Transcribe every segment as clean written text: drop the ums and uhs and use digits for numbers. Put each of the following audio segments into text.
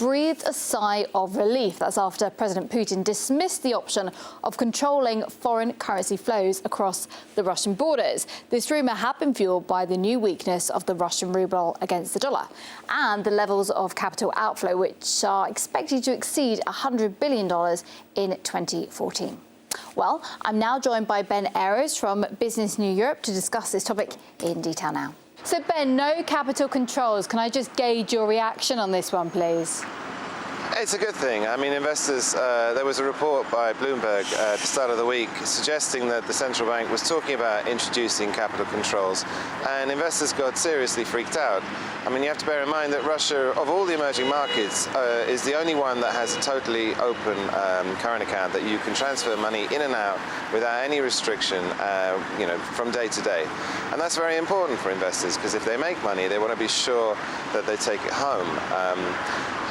breathed a sigh of relief. That's after President Putin dismissed the option of controlling foreign currency flows across the Russian borders. This rumour had been fuelled by the new weakness of the Russian ruble against the dollar and the levels of capital outflow, which are expected to exceed $100 billion in 2014. Well, I'm now joined by Ben Ayres from Business New Europe to discuss this topic in detail now. So Ben, no capital controls. Can I just gauge your reaction on this one, please? It's a good thing. I mean, investors, there was a report by Bloomberg at the start of the week suggesting that the central bank was talking about introducing capital controls, and investors got seriously freaked out. I mean, you have to bear in mind that Russia, of all the emerging markets, is the only one that has a totally open current account that you can transfer money in and out without any restriction, from day to day. And that's very important for investors, because if they make money, they want to be sure that they take it home.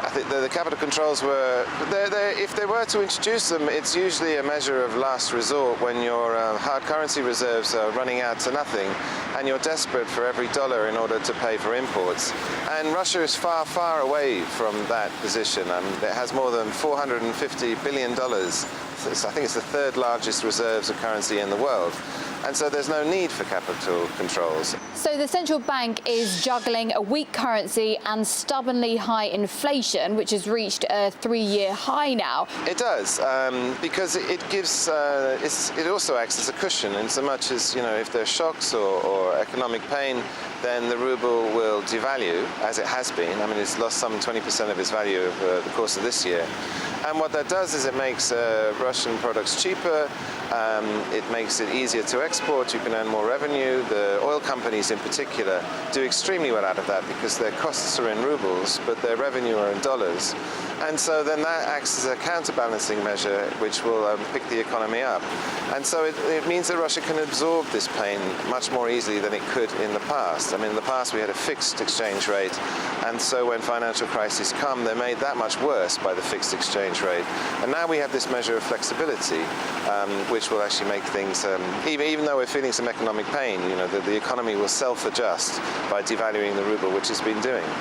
I think the capital controls were, if they were to introduce them, it's usually a measure of last resort when your hard currency reserves are running out to nothing and you're desperate for every dollar in order to pay for imports. And Russia is far, far away from that position. It has more than $450 billion. I think it's the third largest reserves of currency in the world. And so there's no need for capital controls. So the central bank is juggling a weak currency and stubbornly high inflation, which has reached a 3-year high now. It does, because it gives, it also acts as a cushion in so much as, if there's shocks or economic pain, then the ruble will devalue, as it has been. I mean, it's lost some 20% of its value over the course of this year. And what that does is it makes Russian products cheaper, it makes it easier to export, you can earn more revenue. The oil companies in particular do extremely well out of that because their costs are in rubles, but their revenue are in dollars. And so then that acts as a counterbalancing measure which will pick the economy up. And so it means that Russia can absorb this pain much more easily than it could in the past. I mean, in the past we had a fixed exchange rate, and so when financial crises come, they're made that much worse by the fixed exchange rate. And now we have this measure of flexibility, which will actually make things, even though we're feeling some economic pain, the economy will self-adjust by devaluing the ruble, which it's been doing.